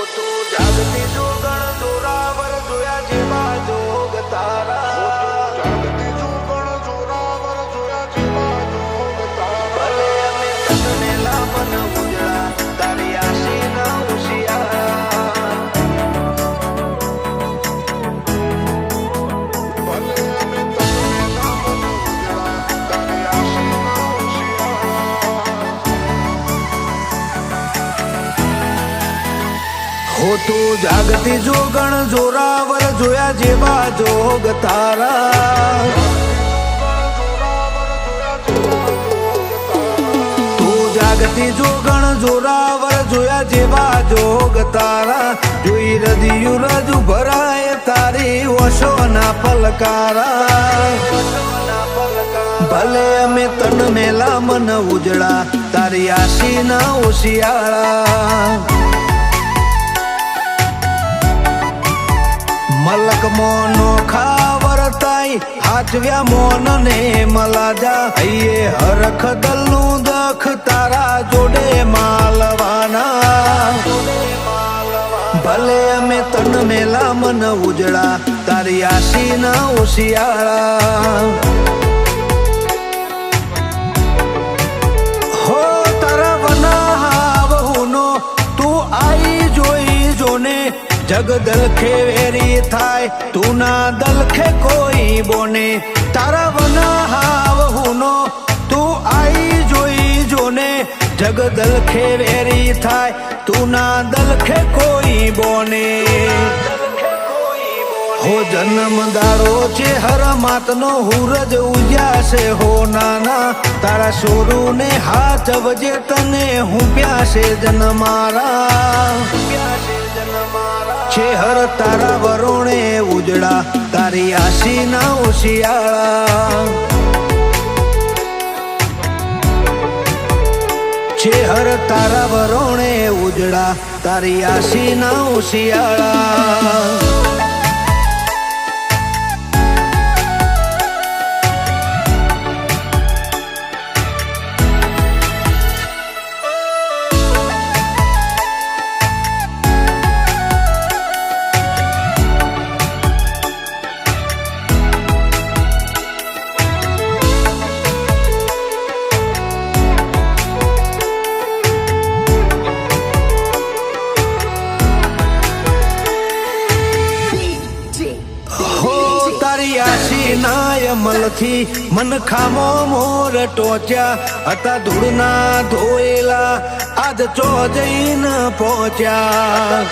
તું જાગતી જોગણ જોરાવર જોયા જેવા જોગ તારા જાગતી જોગણ જોરાવર જોયા જેવા જોગ તારા ભલે અમે તને લાવન ઉજળા તારી આશી ન હોશિયાર ભલે અમે તને લાવન ઉજળા તારી આશી ન હો તું જાગતી જોગણ જોરાવર જોયા જેવા જોગ તારા તું જાગતી જોગણ જોરાવર જોયા જેવા જોગ તારા જોઈ રદિયું રજુ ભરાય તારી ઓશોના પલકારા ભલે અમે તન મેલા મન ઉજળા તારી આશી ના હોશિયાળા મલક મોનો ખાવરતાઈ હાચવ્યા મોન ને મલાજા હૈયે હરખ દલનું દખ તારા જોડે માલવાના ભલે અમે તન મેલા મન ઉજળા તારી આશી ના હોશિયાળા હો તારા વનાવનો તું આઈ જોઈ જોને જગ દલખે વેરી થાય તું ના દલખે કોઈ બોને તારા વના હાવહુનો તું આઈ જોઈ જોને જગ દલખે વેરી થાય તું ના દલખે કોઈ બોને હો જન્મ દાડો છે હર માતનો હુરજ ઉજ્યાશે હો નાના તારા સોરુ ને હાથ વજે તને હું પ્યાસે જન મારા છે હર તારા વરોણે ઉજળા તારી આશી ના હોશિયાળા છે હર તારા વરોણે ઉજળા તારી આશી ના હોશિયાળા મલથી મન ખામો મોર ટોચ્યા હતા ધૂળના ધોયેલા આજ ચો જઈને પહોંચ્યા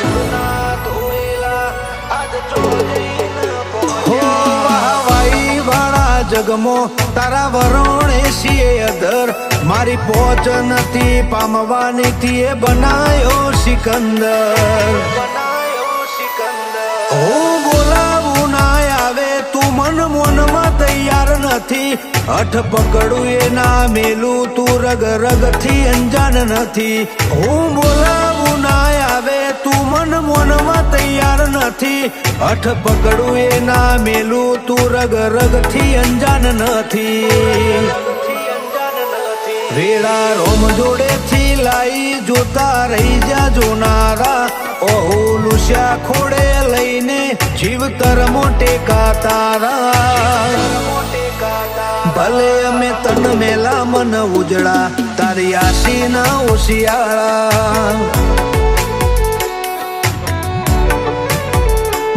હો વાહવાઈ વાળા જગમો તારા વરોણે છીએ અધર મારી પહોંચ નથી પામવાની થી એ બનાયો સિકંદર હું બોલાવું ના આવે તું મન મોનમાં તૈયાર નથી અઠ પકડું એ ના મેલું તું રગ રગ થી અંજાન નથી હું બોલાવું ના આવે તું મન મોનમાં તૈયાર નથી અઠ પકડું એ ના મેલું તું રગ રગ થી અંજાન નથી વેળા રોમ જોડે થી લાઈ જોતા રહી જા જોનારા ઓહુ લુસ્યા ખોડે લઈને જીવતર મોટે કા તારા ભલે અમે તન મેલા મન ઉજળા તારી આશી ના હોશિયાળા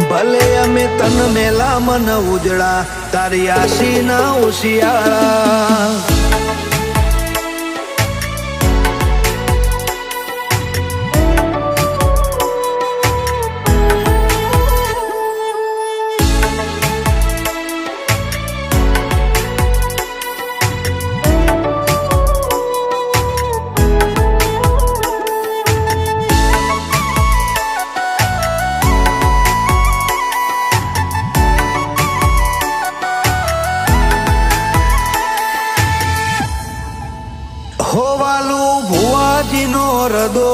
ભલે અમે તન મેલા મન ઉજળા તારી આશી ના હોશિયાળા હોવાલું ભુવાજીનો રદો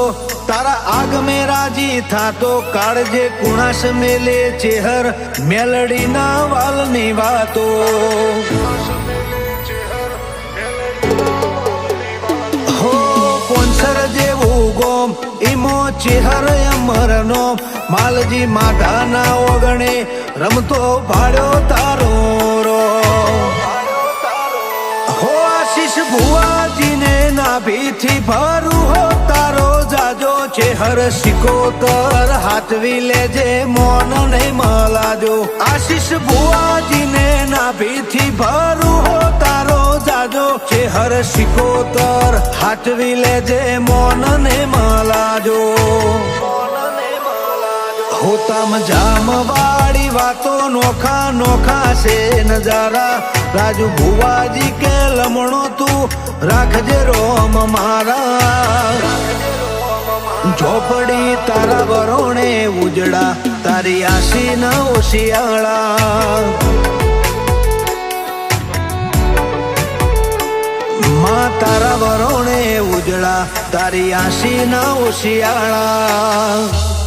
તારા આગ મેં રાજી થાતો કાળજે કુણાશ મેલે ચેહર મેલડીના વાલની વાતો હો કોન્સર જે એવું ગોમ ઈમો ચેહર અમરનો માલજી માધાના ઓગણે રમતો ભાડ્યો તારો રો હો આશીષ ભુવાજીને નાભીથી ભરું હો તારો જાજો ચેહર શિકોતર હાથવી લેજે મોન નહીં મલાજો આશીષ ભુવાજીને નાભીથી ભરું હો તારો જાજો ચેહર શિકોતર હાથવી લેજે મોન ને મલાજો હોતામ જામ વાળી વાતો નોખા નોખા છે નજારા રાજુ ભુવાજી કે લમણો તું રાખજે રોમ મારા ઝોપડી તારા વરોણે ઉજળા તારી આશી ન ઓશિયાળા માં તારા વરોણે ઉજળા તારી આશી ન ઓશિયાળા